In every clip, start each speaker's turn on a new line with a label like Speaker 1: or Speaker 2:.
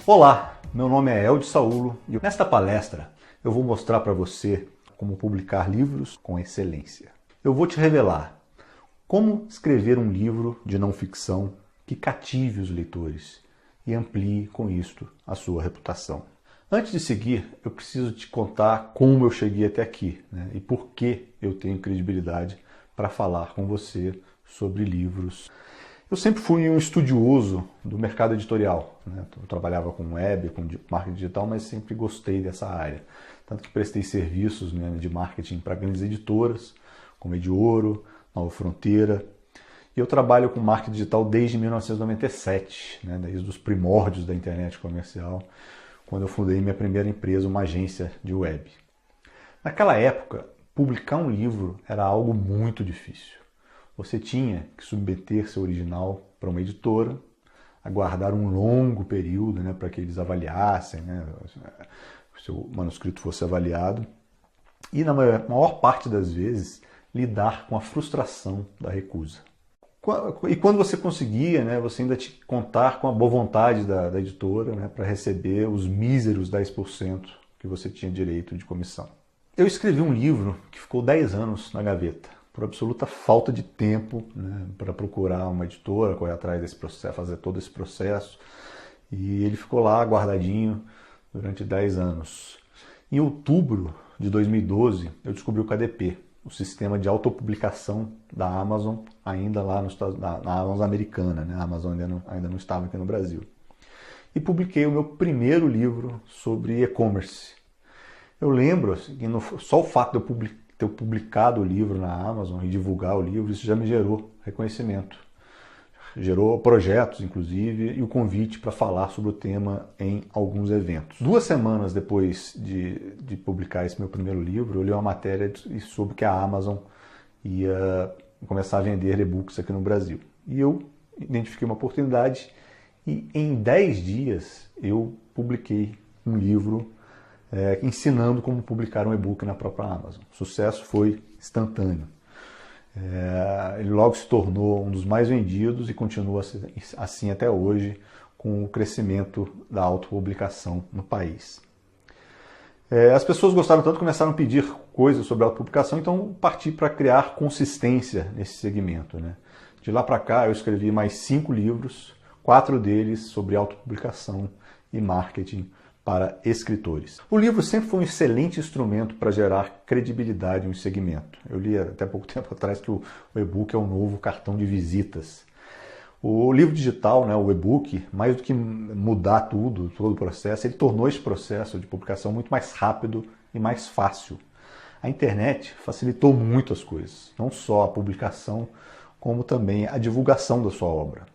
Speaker 1: Olá, meu nome é Eldio Saulo e nesta palestra eu vou mostrar para você como publicar livros com excelência. Eu vou te revelar como escrever um livro de não ficção que cative os leitores e amplie com isto a sua reputação. Antes de seguir, eu preciso te contar como eu cheguei até aqui, e por que eu tenho credibilidade para falar com você sobre livros. Eu sempre fui um estudioso do mercado editorial. Eu trabalhava com web, com marketing digital, mas sempre gostei dessa área. Tanto que prestei serviços de marketing para grandes editoras, como Ediouro, Nova Fronteira. E eu trabalho com marketing digital desde 1997, desde os primórdios da internet comercial, quando eu fundei minha primeira empresa, uma agência de web. Naquela época, publicar um livro era algo muito difícil. Você tinha que submeter seu original para uma editora, aguardar um longo período para que eles avaliassem, o seu manuscrito fosse avaliado, e na maior parte das vezes lidar com a frustração da recusa. E quando você conseguia, você ainda tinha que contar com a boa vontade da editora para receber os míseros 10% que você tinha direito de comissão. Eu escrevi um livro que ficou 10 anos na gaveta, por absoluta falta de tempo para procurar uma editora, correr atrás desse processo, fazer todo esse processo. E ele ficou lá guardadinho durante 10 anos. Em outubro de 2012, eu descobri o KDP, o sistema de autopublicação da Amazon, ainda lá na Amazon americana. A Amazon ainda não estava aqui no Brasil. E publiquei o meu primeiro livro sobre e-commerce. Eu lembro que só o fato de eu ter publicado o livro na Amazon e divulgar o livro, isso já me gerou reconhecimento. Gerou projetos, inclusive, e o convite para falar sobre o tema em alguns eventos. 2 semanas depois de publicar esse meu primeiro livro, eu li uma matéria e soube que a Amazon ia começar a vender e-books aqui no Brasil. E eu identifiquei uma oportunidade e em 10 dias eu publiquei um livro ensinando como publicar um e-book na própria Amazon. O sucesso foi instantâneo. Ele logo se tornou um dos mais vendidos e continua assim até hoje, com o crescimento da autopublicação no país. As pessoas gostaram tanto que começaram a pedir coisas sobre autopublicação, então parti para criar consistência nesse segmento. De lá para cá eu escrevi mais 5 livros, 4 deles sobre autopublicação e marketing para escritores. O livro sempre foi um excelente instrumento para gerar credibilidade em um segmento. Eu li até pouco tempo atrás que o e-book é o novo cartão de visitas. O livro digital, o e-book, mais do que mudar todo o processo, ele tornou esse processo de publicação muito mais rápido e mais fácil. A internet facilitou muito as coisas, não só a publicação, como também a divulgação da sua obra.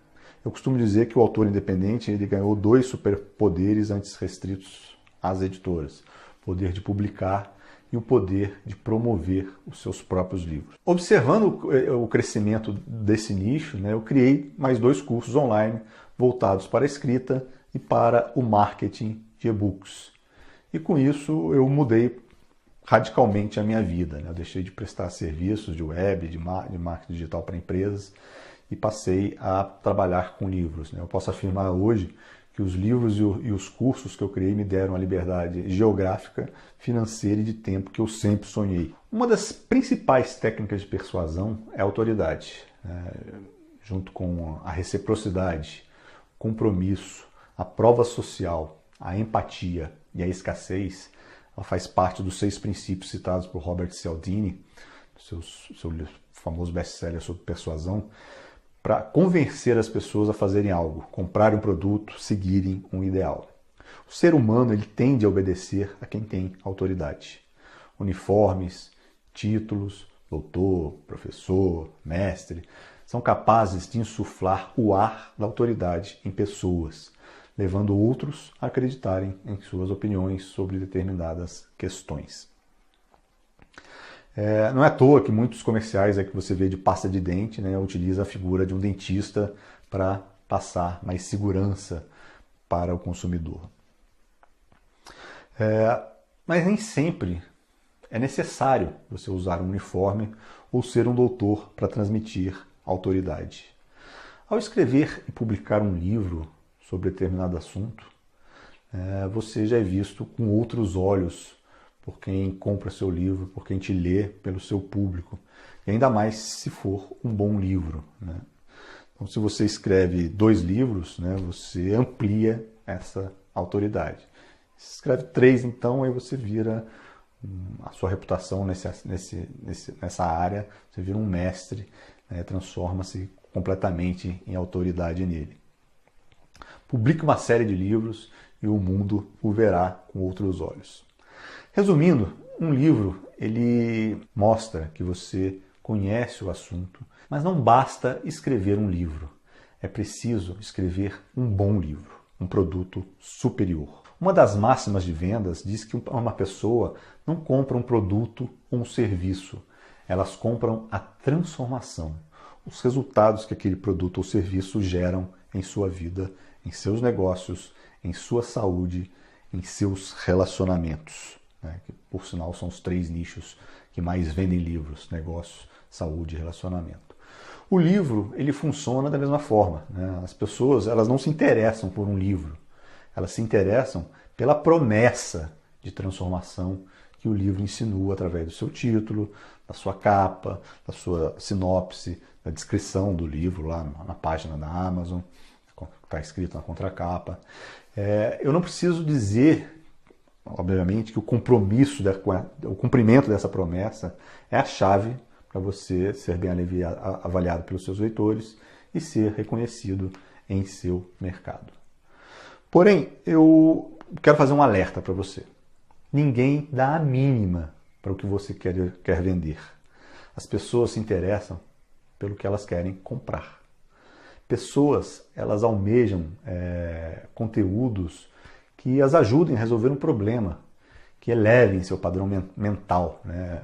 Speaker 1: Eu costumo dizer que o autor independente ele ganhou 2 superpoderes antes restritos às editoras. O poder de publicar e o poder de promover os seus próprios livros. Observando o crescimento desse nicho, eu criei mais 2 cursos online voltados para a escrita e para o marketing de e-books. E com isso eu mudei radicalmente a minha vida. Eu deixei de prestar serviços de web, de marketing digital para empresas, e passei a trabalhar com livros. Eu posso afirmar hoje que os livros e os cursos que eu criei me deram a liberdade geográfica, financeira e de tempo que eu sempre sonhei. Uma das principais técnicas de persuasão é a autoridade, junto com a reciprocidade, compromisso, a prova social, a empatia e a escassez. Ela faz parte dos 6 princípios citados por Robert Cialdini, seu famoso best-seller sobre persuasão, para convencer as pessoas a fazerem algo, comprarem um produto, seguirem um ideal. O ser humano ele tende a obedecer a quem tem autoridade. Uniformes, títulos, doutor, professor, mestre, são capazes de insuflar o ar da autoridade em pessoas, levando outros a acreditarem em suas opiniões sobre determinadas questões. Não é à toa que muitos comerciais que você vê de pasta de dente utiliza a figura de um dentista para passar mais segurança para o consumidor. Mas nem sempre é necessário você usar um uniforme ou ser um doutor para transmitir autoridade. Ao escrever e publicar um livro sobre determinado assunto, você já é visto com outros olhos por quem compra seu livro, por quem te lê, pelo seu público. E ainda mais se for um bom livro, né? Então, se você escreve 2 livros, né, você amplia essa autoridade. Se escreve 3, então, aí você vira a sua reputação nessa área, você vira um mestre, né, transforma-se completamente em autoridade nele. Publique uma série de livros e o mundo o verá com outros olhos. Resumindo, um livro ele mostra que você conhece o assunto, mas não basta escrever um livro. É preciso escrever um bom livro, um produto superior. Uma das máximas de vendas diz que uma pessoa não compra um produto ou um serviço, elas compram a transformação, os resultados que aquele produto ou serviço geram em sua vida, em seus negócios, em sua saúde, em seus relacionamentos, né? Que, por sinal, são os 3 nichos que mais vendem livros: negócios, saúde e relacionamento. O livro, ele funciona da mesma forma, né? As pessoas, elas não se interessam por um livro, elas se interessam pela promessa de transformação que o livro insinua através do seu título, da sua capa, da sua sinopse, da descrição do livro lá na página da Amazon, está escrito na contracapa. Eu não preciso dizer, obviamente, que o cumprimento dessa promessa é a chave para você ser bem avaliado pelos seus leitores e ser reconhecido em seu mercado. Porém, eu quero fazer um alerta para você. Ninguém dá a mínima para o que você quer vender. As pessoas se interessam pelo que elas querem comprar. Pessoas, elas almejam conteúdos que as ajudem a resolver um problema, que elevem seu padrão mental, né?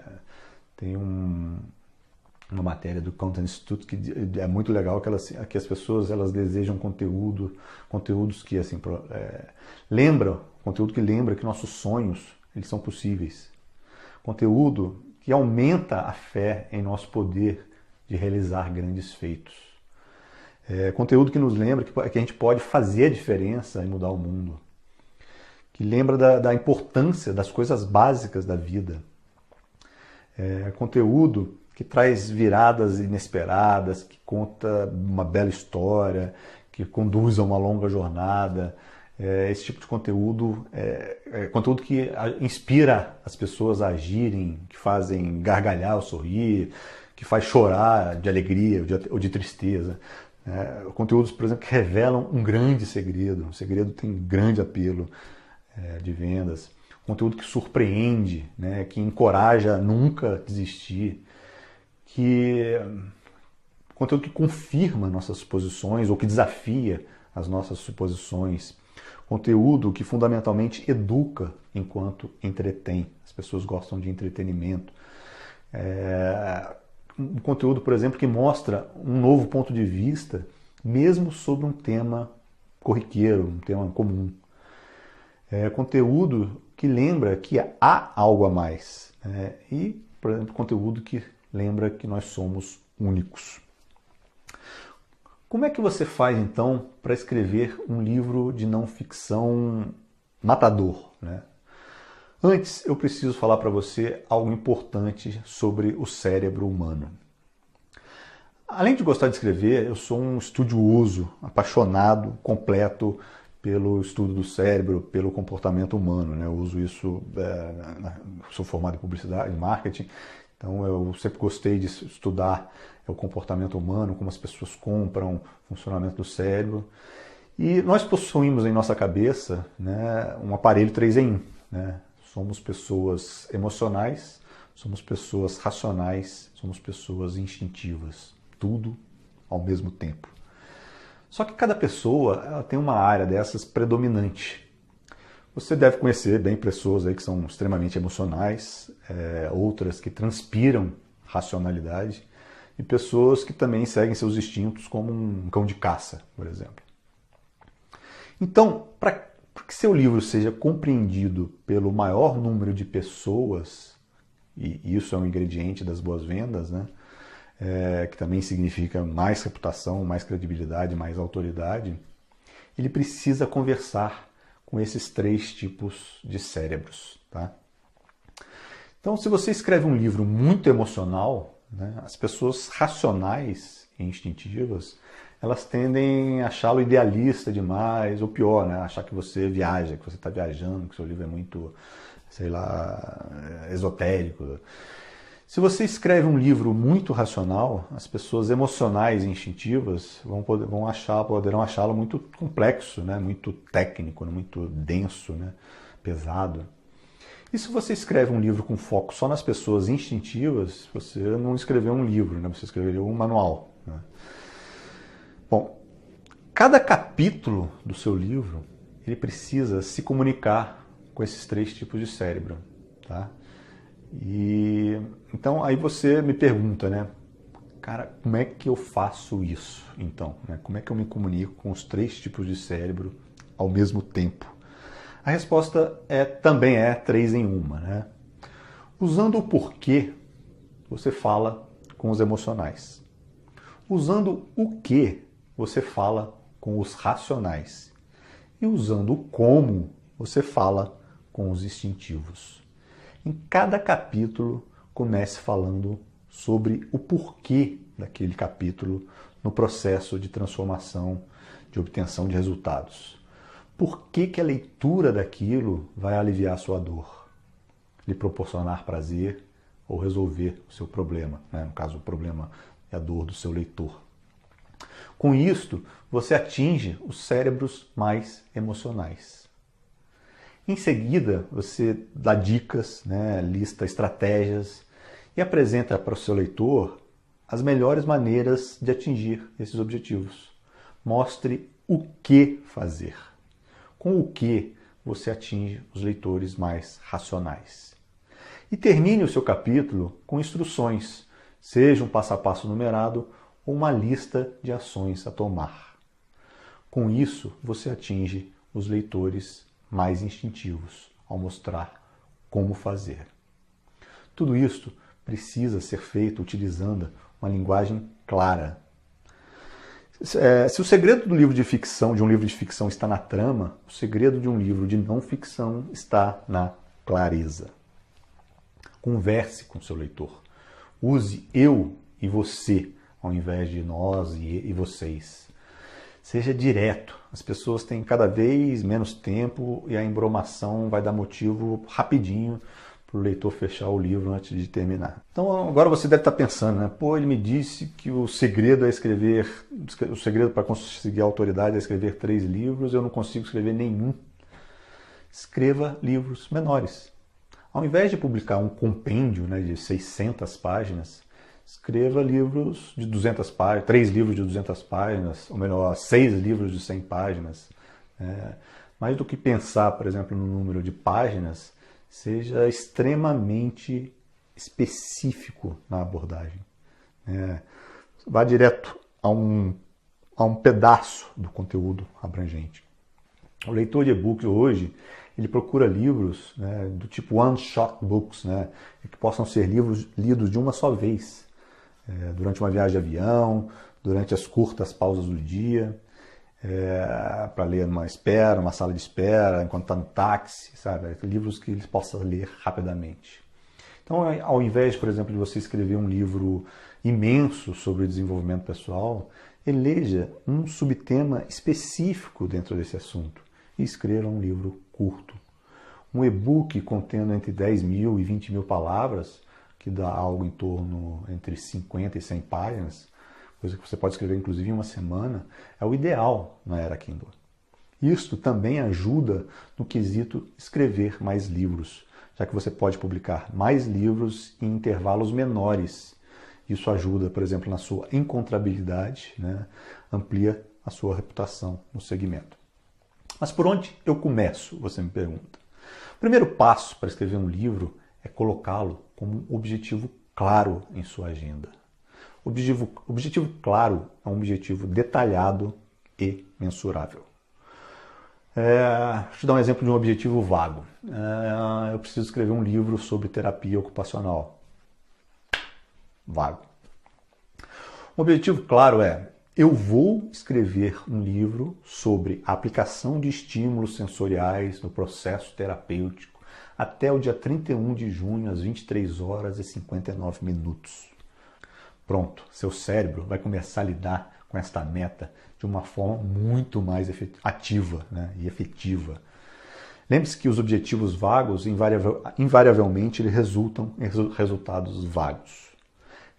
Speaker 1: Tem uma matéria do Content Institute que é muito legal, que as pessoas elas desejam conteúdos que assim, conteúdo que lembra que nossos sonhos eles são possíveis. Conteúdo que aumenta a fé em nosso poder de realizar grandes feitos. Conteúdo que nos lembra que a gente pode fazer a diferença e mudar o mundo. Que lembra da importância das coisas básicas da vida. Conteúdo que traz viradas inesperadas, que conta uma bela história, que conduz a uma longa jornada. Esse tipo de conteúdo é conteúdo que inspira as pessoas a agirem, que fazem gargalhar ou sorrir, que faz chorar de alegria ou de tristeza. Conteúdos, por exemplo, que revelam um grande segredo. O segredo tem um grande apelo de vendas. Conteúdo que surpreende, né, que encoraja a nunca desistir. Conteúdo que confirma nossas suposições ou que desafia as nossas suposições. Conteúdo que fundamentalmente educa enquanto entretém. As pessoas gostam de entretenimento. Um conteúdo, por exemplo, que mostra um novo ponto de vista, mesmo sobre um tema corriqueiro, um tema comum. Conteúdo que lembra que há algo a mais. E, por exemplo, conteúdo que lembra que nós somos únicos. Como é que você faz, então, para escrever um livro de não ficção matador, né? Antes, eu preciso falar para você algo importante sobre o cérebro humano. Além de gostar de escrever, eu sou um estudioso, apaixonado, completo pelo estudo do cérebro, pelo comportamento humano, né? Eu uso isso, sou formado em publicidade, em marketing, então eu sempre gostei de estudar o comportamento humano, como as pessoas compram, o funcionamento do cérebro. E nós possuímos em nossa cabeça, né, um aparelho 3 em 1. Né? Somos pessoas emocionais, somos pessoas racionais, somos pessoas instintivas. Tudo ao mesmo tempo. Só que cada pessoa ela tem uma área dessas predominante. Você deve conhecer bem pessoas aí que são extremamente emocionais, outras que transpiram racionalidade, e pessoas que também seguem seus instintos como um cão de caça, por exemplo. Então, para que seu livro seja compreendido pelo maior número de pessoas, e isso é um ingrediente das boas vendas, né? Que também significa mais reputação, mais credibilidade, mais autoridade, ele precisa conversar com esses 3 tipos de cérebros, tá? Então, se você escreve um livro muito emocional, né, as pessoas racionais e instintivas, elas tendem a achá-lo idealista demais, ou pior, né, achar que você viaja, que você está viajando, que seu livro é muito, sei lá, esotérico. Se você escreve um livro muito racional, as pessoas emocionais e instintivas poderão achá-lo muito complexo, né, muito técnico, muito denso, né, pesado. E se você escreve um livro com foco só nas pessoas instintivas, você não escreveu um livro, né? Você escreveu um manual, né? Bom, cada capítulo do seu livro, ele precisa se comunicar com esses 3 tipos de cérebro, tá? E então aí você me pergunta, né? Cara, como é que eu faço isso, então? Né? Como é que eu me comunico com os 3 tipos de cérebro ao mesmo tempo? A resposta também é 3 em 1, né? Usando o porquê, você fala com os emocionais. Usando o que, você fala com os racionais. E usando o como, você fala com os instintivos. Em cada capítulo, comece falando sobre o porquê daquele capítulo no processo de transformação, de obtenção de resultados. Por que a leitura daquilo vai aliviar a sua dor? Lhe proporcionar prazer ou resolver o seu problema, né? No caso, o problema é a dor do seu leitor. Com isto, você atinge os cérebros mais emocionais. Em seguida, você dá dicas, né? Lista estratégias e apresenta para o seu leitor as melhores maneiras de atingir esses objetivos. Mostre o que fazer. Com o que você atinge os leitores mais racionais. E termine o seu capítulo com instruções, seja um passo a passo numerado ou uma lista de ações a tomar. Com isso, você atinge os leitores mais instintivos, ao mostrar como fazer. Tudo isto precisa ser feito utilizando uma linguagem clara. Se o segredo do livro de ficção, de um livro de ficção, está na trama, o segredo de um livro de não ficção está na clareza. Converse com seu leitor. Use eu e você, ao invés de nós e vocês. Seja direto. As pessoas têm cada vez menos tempo e a embromação vai dar motivo rapidinho para o leitor fechar o livro antes de terminar. Então agora você deve estar pensando, né? Pô, ele me disse que o segredo para conseguir a autoridade é escrever 3 livros, eu não consigo escrever nenhum. Escreva livros menores. Ao invés de publicar um compêndio, né, de 600 páginas, escreva livros de 200 páginas, 3 livros de 200 páginas, ou melhor, 6 livros de 100 páginas. Mais do que pensar, por exemplo, no número de páginas, seja extremamente específico na abordagem. Vá direto a um pedaço do conteúdo abrangente. O leitor de e-books hoje, ele procura livros, né, do tipo one-shot books, né, que possam ser livros lidos de uma só vez, durante uma viagem de avião, durante as curtas pausas do dia, para ler numa espera, numa sala de espera, enquanto está no táxi, sabe? Livros que eles possam ler rapidamente. Então, ao invés, por exemplo, de você escrever um livro imenso sobre desenvolvimento pessoal, eleja um subtema específico dentro desse assunto e escreva um livro curto. Um e-book contendo entre 10.000 e 20.000 palavras, que dá algo em torno entre 50 e 100 páginas, coisa que você pode escrever inclusive em uma semana, é o ideal na era Kindle. Isto também ajuda no quesito escrever mais livros, já que você pode publicar mais livros em intervalos menores. Isso ajuda, por exemplo, na sua encontrabilidade, né? Amplia a sua reputação no segmento. Mas por onde eu começo, você me pergunta? O primeiro passo para escrever um livro é colocá-lo como um objetivo claro em sua agenda. Objetivo claro é um objetivo detalhado e mensurável. Deixa eu dar um exemplo de um objetivo vago. Eu preciso escrever um livro sobre terapia ocupacional. Vago. Um objetivo claro é: Eu vou escrever um livro sobre a aplicação de estímulos sensoriais no processo terapêutico até o dia 31 de junho, às 23 horas e 59 minutos. Pronto, seu cérebro vai começar a lidar com esta meta de uma forma muito mais ativa, né, e efetiva. Lembre-se que os objetivos vagos, invariavelmente, eles resultam em resultados vagos.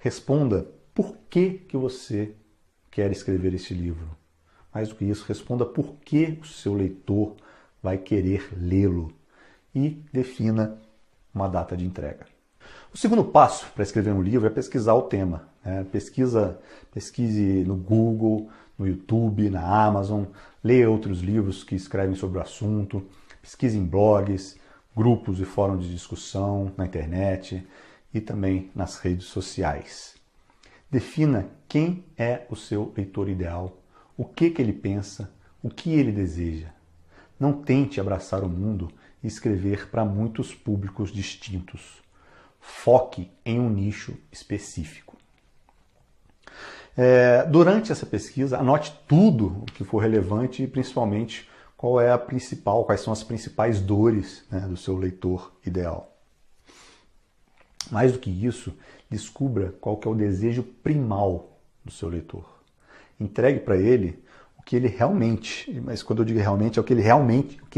Speaker 1: Responda por que você quer escrever este livro. Mais do que isso, responda por que o seu leitor vai querer lê-lo e defina uma data de entrega. O segundo passo para escrever um livro é pesquisar o tema. Pesquise no Google, no YouTube, na Amazon, leia outros livros que escrevem sobre o assunto, pesquise em blogs, grupos e fóruns de discussão na internet e também nas redes sociais. Defina quem é o seu leitor ideal, o que ele pensa, o que ele deseja. Não tente abraçar o mundo e escrever para muitos públicos distintos. Foque em um nicho específico. Durante essa pesquisa, anote tudo o que for relevante e principalmente quais são as principais dores, né, do seu leitor ideal. Mais do que isso, descubra qual que é o desejo primal do seu leitor. Entregue para ele o que ele realmente, mas quando eu digo realmente, é o que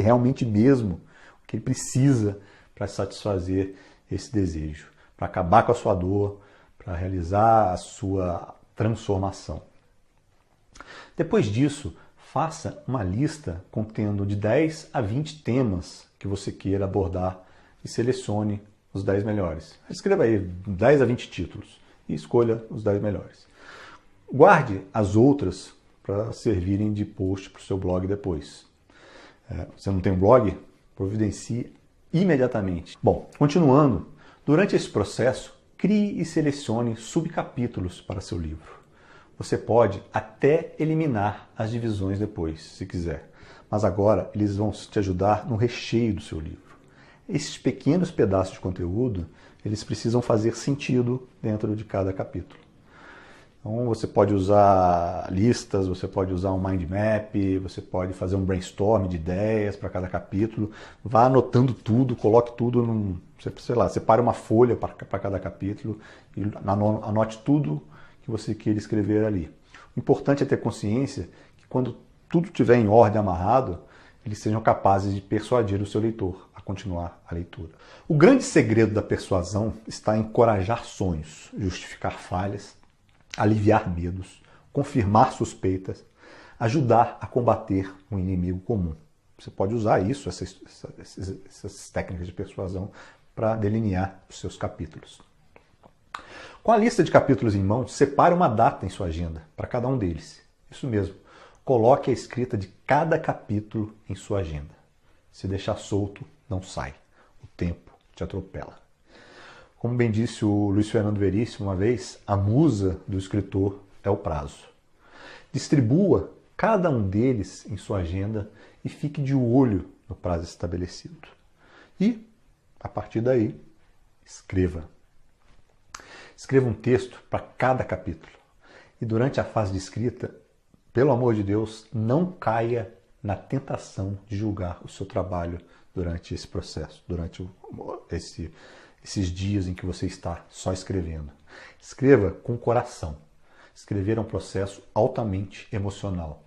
Speaker 1: realmente mesmo, o que ele precisa para satisfazer esse desejo, para acabar com a sua dor, para realizar a sua transformação. Depois disso, faça uma lista contendo de 10 a 20 temas que você queira abordar e selecione os 10 melhores. Escreva aí 10 a 20 títulos e escolha os 10 melhores. Guarde as outras para servirem de post para o seu blog depois. Você não tem um blog? Providencie imediatamente. Bom, continuando, durante esse processo, crie e selecione subcapítulos para seu livro. Você pode até eliminar as divisões depois, se quiser. Mas agora eles vão te ajudar no recheio do seu livro. Esses pequenos pedaços de conteúdo, eles precisam fazer sentido dentro de cada capítulo. Então você pode usar listas, você pode usar um mind map, você pode fazer um brainstorm de ideias para cada capítulo. Vá anotando tudo, coloque tudo separe uma folha para cada capítulo e anote tudo que você queira escrever ali. O importante é ter consciência que quando tudo estiver em ordem, amarrado, eles sejam capazes de persuadir o seu leitor a continuar a leitura. O grande segredo da persuasão está em encorajar sonhos, justificar falhas, aliviar medos, confirmar suspeitas, ajudar a combater um inimigo comum. Você pode usar essas técnicas de persuasão para delinear os seus capítulos. Com a lista de capítulos em mãos, separe uma data em sua agenda para cada um deles. Isso mesmo. Coloque a escrita de cada capítulo em sua agenda. Se deixar solto, não sai. O tempo te atropela. Como bem disse o Luiz Fernando Veríssimo uma vez, a musa do escritor é o prazo. Distribua cada um deles em sua agenda e fique de olho no prazo estabelecido. E, a partir daí, escreva. Escreva um texto para cada capítulo. E durante a fase de escrita, pelo amor de Deus, não caia na tentação de julgar o seu trabalho durante esse processo, durante esses dias em que você está só escrevendo. Escreva com o coração. Escrever é um processo altamente emocional.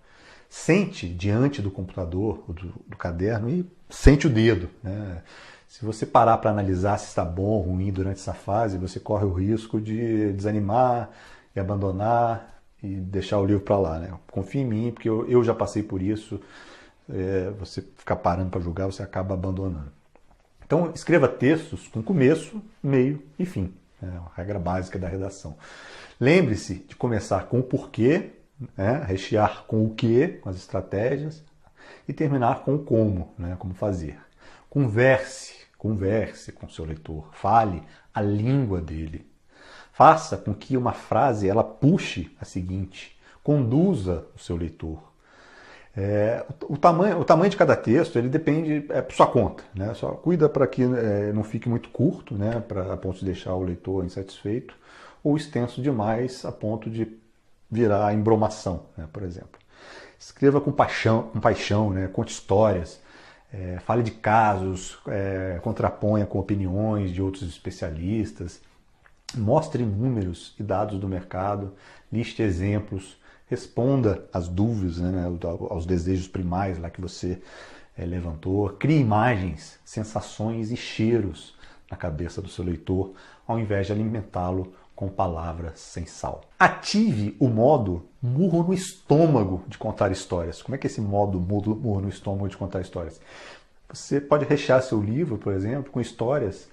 Speaker 1: Sente diante do computador, do caderno e sente o dedo, né? Se você parar para analisar se está bom ou ruim durante essa fase, você corre o risco de desanimar e abandonar e deixar o livro para lá, né? Confie em mim, porque eu já passei por isso. Você ficar parando para julgar, você acaba abandonando. Então, escreva textos com começo, meio e fim. É a regra básica da redação. Lembre-se de começar com o porquê, né? Rechear com o que, com as estratégias, e terminar com o como, né? Como fazer. Converse com o seu leitor. Fale a língua dele. Faça com que uma frase ela puxe a seguinte. Conduza o seu leitor. O tamanho de cada texto ele depende por sua conta, né? Só cuida para que não fique muito curto, né? A ponto de deixar o leitor insatisfeito, ou extenso demais a ponto de virar embromação, né, por exemplo. Escreva com paixão, né, conte histórias, fale de casos, contraponha com opiniões de outros especialistas, mostre números e dados do mercado, liste exemplos, responda às dúvidas, né, aos desejos primais lá que você levantou, crie imagens, sensações e cheiros na cabeça do seu leitor, ao invés de alimentá-lo com palavras sem sal. Ative o modo murro no estômago de contar histórias. Como é que é esse modo murro no estômago de contar histórias? Você pode rechear seu livro, por exemplo, com histórias...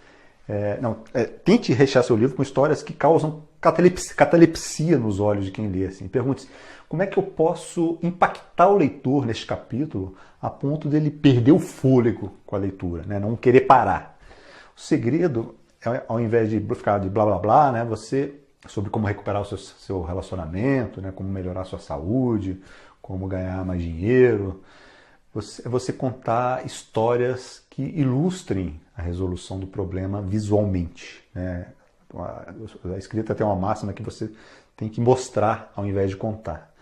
Speaker 1: tente rechear seu livro com histórias que causam catalepsia nos olhos de quem lê. Assim. Pergunte-se, como é que eu posso impactar o leitor neste capítulo a ponto dele perder o fôlego com a leitura, né? Não querer parar. O segredo, ao invés de ficar de blá blá blá, né, sobre como recuperar o seu relacionamento, né, como melhorar a sua saúde, como ganhar mais dinheiro, você contar histórias que ilustrem a resolução do problema visualmente, né? A escrita tem uma máxima que você tem que mostrar ao invés de contar.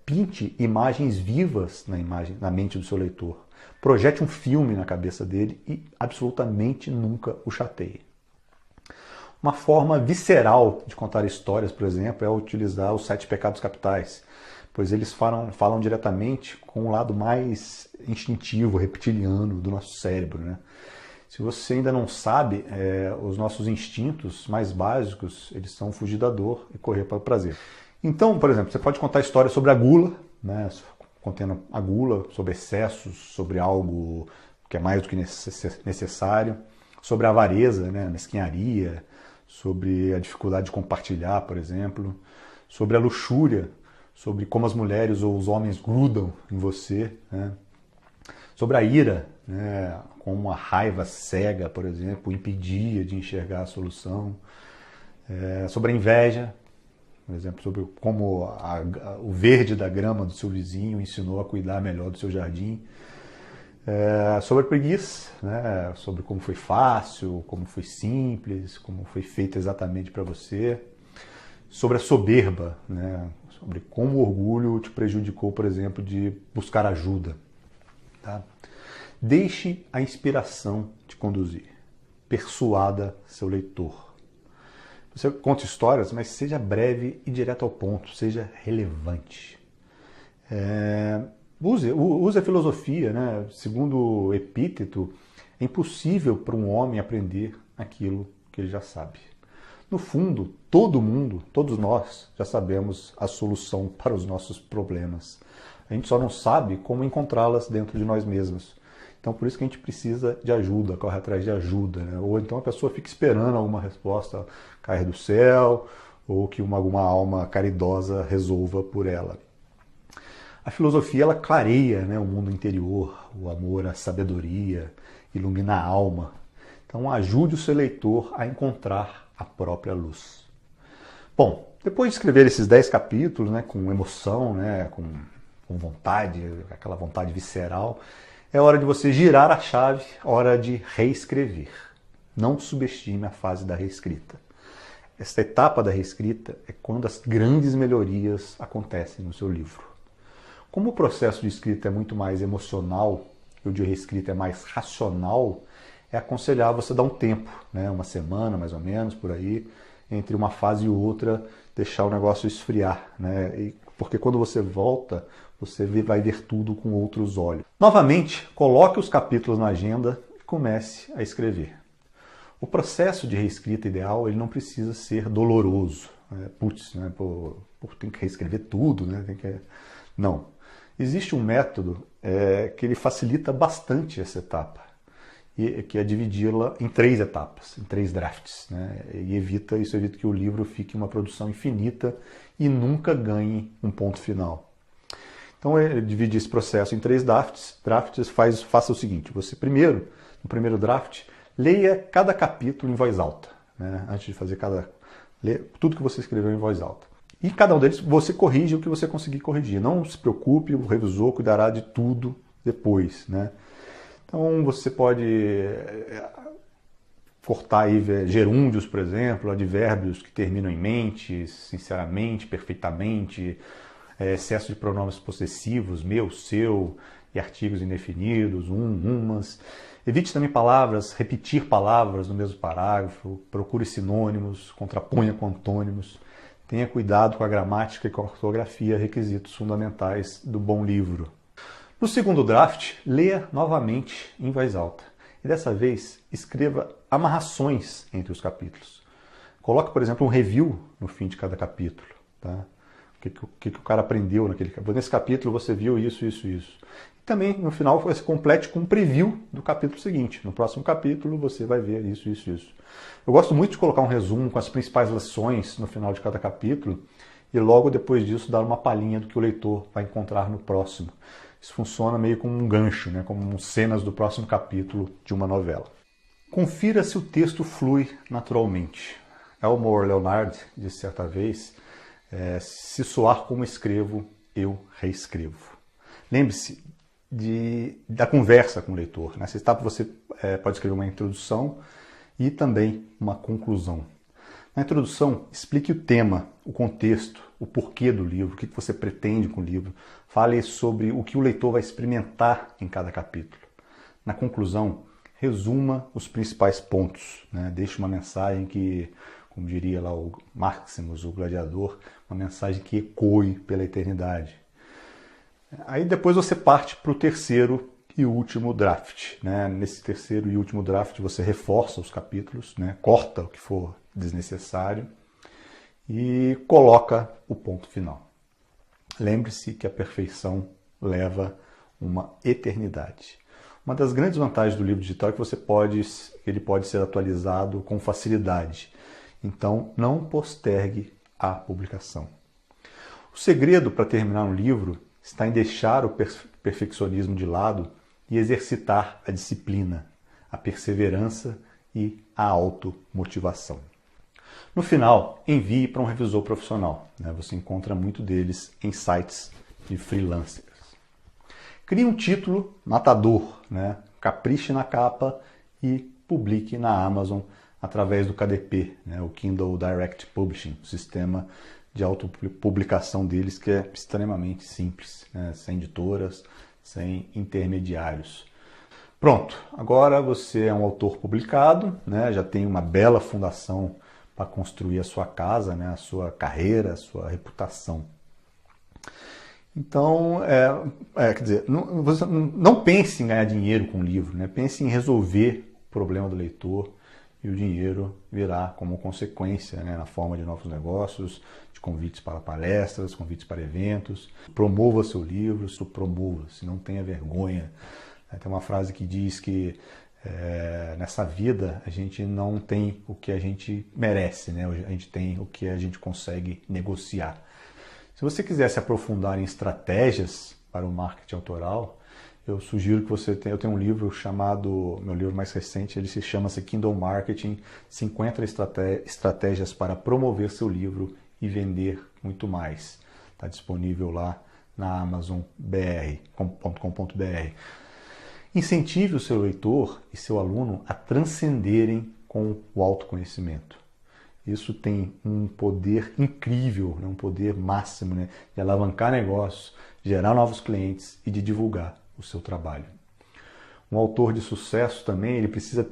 Speaker 1: Pinte imagens vivas na mente do seu leitor. Projete um filme na cabeça dele e absolutamente nunca o chateie. Uma forma visceral de contar histórias, por exemplo, é utilizar os 7 pecados capitais, pois eles falam diretamente com o lado mais instintivo, reptiliano do nosso cérebro, né? Se você ainda não sabe, os nossos instintos mais básicos, eles são fugir da dor e correr para o prazer. Então, por exemplo, você pode contar histórias sobre a gula, né? Contendo a gula, sobre excessos, sobre algo que é mais do que necessário, sobre a avareza, né? A mesquinharia, sobre a dificuldade de compartilhar, por exemplo, sobre a luxúria, sobre como as mulheres ou os homens grudam em você, né? Sobre a ira, né? Como a raiva cega, por exemplo, impedia de enxergar a solução, sobre a inveja, por exemplo, sobre como o verde da grama do seu vizinho ensinou a cuidar melhor do seu jardim, sobre a preguiça, né? Sobre como foi fácil, como foi simples, como foi feito exatamente para você, sobre a soberba, né? Sobre como o orgulho te prejudicou, por exemplo, de buscar ajuda. Tá? Deixe a inspiração te conduzir. Persuada seu leitor. Você conta histórias, mas seja breve e direto ao ponto, seja relevante. Use a filosofia, né? Segundo Epíteto, é impossível para um homem aprender aquilo que ele já sabe. No fundo, todo mundo, todos nós, já sabemos a solução para os nossos problemas. A gente só não sabe como encontrá-las dentro de nós mesmos. Então, por isso que a gente precisa de ajuda, corre atrás de ajuda, né? Ou então a pessoa fica esperando alguma resposta cair do céu, ou que alguma alma caridosa resolva por ela. A filosofia, ela clareia, né, o mundo interior, o amor, a sabedoria, ilumina a alma. Então, ajude o seu leitor a encontrar a própria luz. Bom, depois de escrever esses 10 capítulos, né, com emoção, né, com vontade, aquela vontade visceral, é hora de você girar a chave, hora de reescrever. Não subestime a fase da reescrita. Esta etapa da reescrita é quando as grandes melhorias acontecem no seu livro. Como o processo de escrita é muito mais emocional e o de reescrita é mais racional, é aconselhável você dar um tempo, né, uma semana mais ou menos, por aí, entre uma fase e outra, deixar o negócio esfriar, né? Porque quando você volta, você vai ver tudo com outros olhos. Novamente, coloque os capítulos na agenda e comece a escrever. O processo de reescrita ideal, ele não precisa ser doloroso. Putz, né? Tem que reescrever tudo, né? Não. Existe um método que ele facilita bastante essa etapa, que é dividi-la em 3 etapas, em 3 drafts, né? E isso evita que o livro fique uma produção infinita e nunca ganhe um ponto final. Então, ele divide esse processo em 3 drafts. Faça o seguinte: você no primeiro draft, leia cada capítulo em voz alta, né? Antes de fazer tudo que você escreveu em voz alta. E cada um deles você corrige o que você conseguir corrigir. Não se preocupe, o revisor cuidará de tudo depois, né? Então você pode cortar aí gerúndios, por exemplo, advérbios que terminam em mente, sinceramente, perfeitamente, excesso de pronomes possessivos, meu, seu, e artigos indefinidos, umas. Evite também repetir palavras no mesmo parágrafo, procure sinônimos, contraponha com antônimos. Tenha cuidado com a gramática e com a ortografia, requisitos fundamentais do bom livro. No segundo draft, leia novamente em voz alta. E dessa vez, escreva amarrações entre os capítulos. Coloque, por exemplo, um review no fim de cada capítulo. Tá? O que o cara aprendeu naquele capítulo. Nesse capítulo você viu isso. E também, no final, você complete com um preview do capítulo seguinte. No próximo capítulo você vai ver isso. Eu gosto muito de colocar um resumo com as principais lições no final de cada capítulo e logo depois disso dar uma palhinha do que o leitor vai encontrar no próximo. Isso funciona meio como um gancho, né? Como cenas do próximo capítulo de uma novela. Confira se o texto flui naturalmente. Elmore Leonard disse certa vez, se soar como escrevo, eu reescrevo. Lembre-se da conversa com o leitor. Nessa etapa você pode escrever uma introdução e também uma conclusão. Na introdução, explique o tema, o contexto, o porquê do livro, o que você pretende com o livro. Fale sobre o que o leitor vai experimentar em cada capítulo. Na conclusão, resuma os principais pontos. Né? Deixe uma mensagem que, como diria lá o Maximus, o gladiador, uma mensagem que ecoe pela eternidade. Aí depois você parte para o terceiro e último draft. Né? Nesse terceiro e último draft você reforça os capítulos, né? Corta o que for desnecessário e coloca o ponto final. Lembre-se que a perfeição leva uma eternidade. Uma das grandes vantagens do livro digital é que ele pode ser atualizado com facilidade. Então, não postergue a publicação. O segredo para terminar um livro está em deixar o perfeccionismo de lado e exercitar a disciplina, a perseverança e a automotivação. No final, envie para um revisor profissional. Né? Você encontra muito deles em sites de freelancers. Crie um título matador, né? Capriche na capa e publique na Amazon através do KDP, né? O Kindle Direct Publishing, o sistema de autopublicação deles que é extremamente simples, né? Sem editoras, sem intermediários. Pronto, agora você é um autor publicado, né? Já tem uma bela fundação para construir a sua casa, né? A sua carreira, a sua reputação. Então, quer dizer, você não pense em ganhar dinheiro com o livro, né? Pense em resolver o problema do leitor e o dinheiro virá como consequência, né? Na forma de novos negócios, de convites para palestras, convites para eventos. Promova seu livro, promova-se, não tenha vergonha. Tem uma frase que diz que nessa vida a gente não tem o que a gente merece, né? A gente tem o que a gente consegue negociar. Se você quiser se aprofundar em estratégias para o marketing autoral, eu sugiro que eu tenho um livro chamado, meu livro mais recente, ele se chama-se Kindle Marketing, 50 estratégias para promover seu livro e vender muito mais. Está disponível lá na amazonbr.com.br. Incentive o seu leitor e seu aluno a transcenderem com o autoconhecimento. Isso tem um poder incrível, né? Um poder máximo, né? De alavancar negócios, gerar novos clientes e de divulgar o seu trabalho. Um autor de sucesso também, ele precisa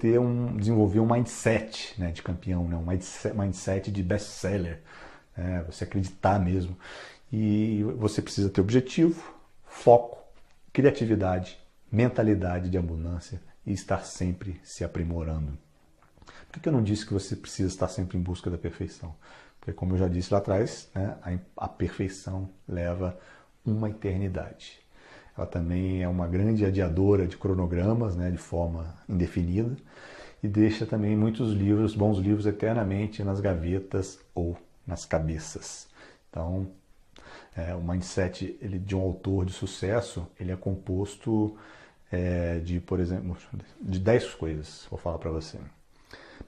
Speaker 1: desenvolver um mindset, né, de campeão, né? Um mindset de best-seller, né? Você acreditar mesmo. E você precisa ter objetivo, foco, criatividade, mentalidade de abundância e estar sempre se aprimorando. Por que eu não disse que você precisa estar sempre em busca da perfeição? Porque, como eu já disse lá atrás, né, a perfeição leva uma eternidade. Ela também é uma grande adiadora de cronogramas, né, de forma indefinida, e deixa também muitos livros, bons livros, eternamente nas gavetas ou nas cabeças. Então, o mindset de um autor de sucesso, ele é composto por exemplo, de 10 coisas, vou falar para você.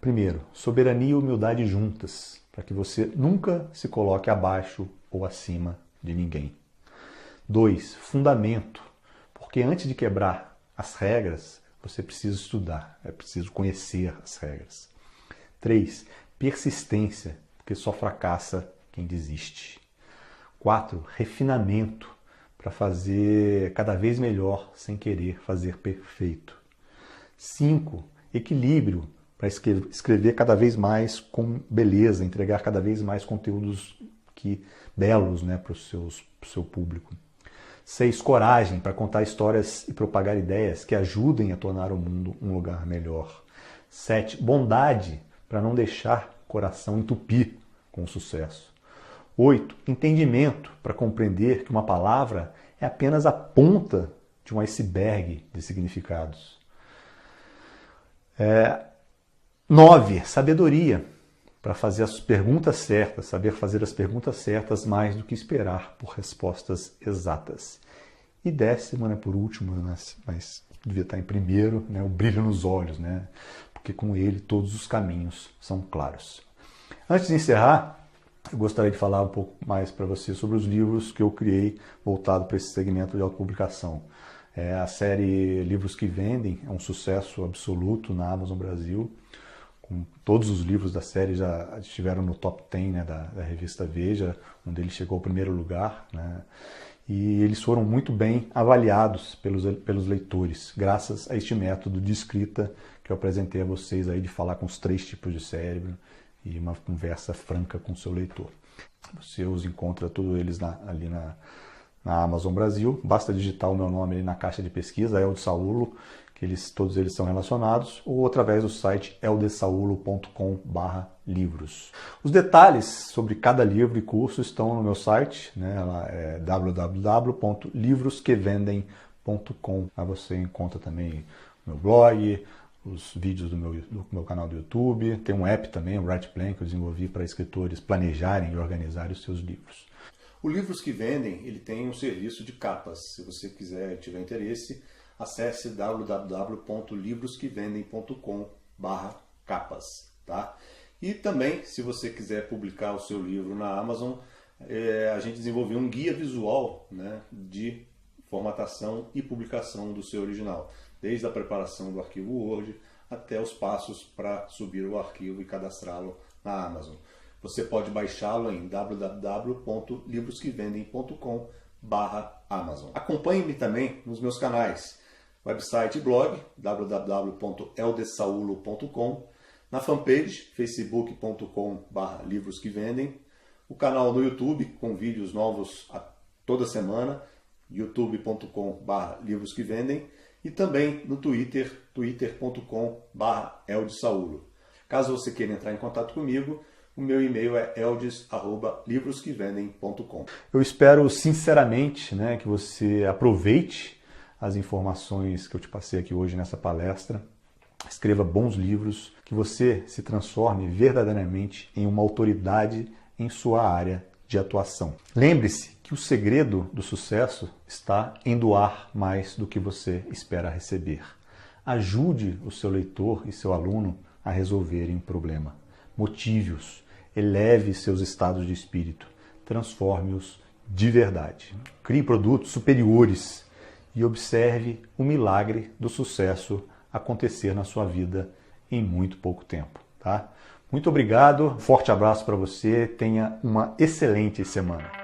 Speaker 1: Primeiro, soberania e humildade juntas, para que você nunca se coloque abaixo ou acima de ninguém. 2, fundamento, porque antes de quebrar as regras, você precisa estudar, é preciso conhecer as regras. 3. Persistência, porque só fracassa quem desiste. 4. Refinamento, para fazer cada vez melhor sem querer fazer perfeito. 5. Equilíbrio, para escrever cada vez mais com beleza, entregar cada vez mais conteúdos belos, né, para o seu público. 6. Coragem, para contar histórias e propagar ideias que ajudem a tornar o mundo um lugar melhor. 7. Bondade, para não deixar o coração entupir com o sucesso. 8. Entendimento, para compreender que uma palavra é apenas a ponta de um iceberg de significados. 9. Sabedoria, para fazer as perguntas certas, saber fazer as perguntas certas mais do que esperar por respostas exatas. E 10º, né, por último, mas devia estar em primeiro, né, o brilho nos olhos, né, porque com ele todos os caminhos são claros. Antes de encerrar, eu gostaria de falar um pouco mais para você sobre os livros que eu criei voltado para esse segmento de autopublicação. A série Livros que Vendem é um sucesso absoluto na Amazon Brasil. Todos os livros da série já estiveram no top 10, né, da revista Veja, onde ele chegou ao primeiro lugar, né, e eles foram muito bem avaliados pelos leitores, graças a este método de escrita que eu apresentei a vocês aí, de falar com os 3 tipos de cérebro e uma conversa franca com o seu leitor. Você os encontra todos eles ali na Amazon Brasil, basta digitar o meu nome ali na caixa de pesquisa, Eldes Saulo, que todos eles são relacionados, ou através do site eldesaulo.com/livros. Os detalhes sobre cada livro e curso estão no meu site, né? É www.livrosquevendem.com. Lá você encontra também o meu blog, os vídeos do meu canal do YouTube, tem um app também, o WritePlan, que eu desenvolvi para escritores planejarem e organizarem os seus livros. O Livros que Vendem, ele tem um serviço de capas. Se você quiser, tiver interesse, acesse www.livrosquevendem.com/capas, tá? E também, se você quiser publicar o seu livro na Amazon, a gente desenvolveu um guia visual, né, de formatação e publicação do seu original, desde a preparação do arquivo Word até os passos para subir o arquivo e cadastrá-lo na Amazon. Você pode baixá-lo em www.livrosquevendem.com/Amazon. Acompanhe-me também nos meus canais, website e blog, www.eldesaulo.com, na fanpage, facebook.com/livrosquevendem, o canal no YouTube, com vídeos novos toda semana, youtube.com/livrosquevendem, e também no Twitter, twitter.com/eldesaulo. Caso você queira entrar em contato comigo, o meu e-mail é eldes@livrosquevendem.com. Eu espero sinceramente, né, que você aproveite as informações que eu te passei aqui hoje nessa palestra. Escreva bons livros, que você se transforme verdadeiramente em uma autoridade em sua área de atuação. Lembre-se que o segredo do sucesso está em doar mais do que você espera receber. Ajude o seu leitor e seu aluno a resolverem um problema. Motive-os, eleve seus estados de espírito, transforme-os de verdade. Crie produtos superiores e observe o milagre do sucesso acontecer na sua vida em muito pouco tempo, tá? Muito obrigado, forte abraço para você, tenha uma excelente semana.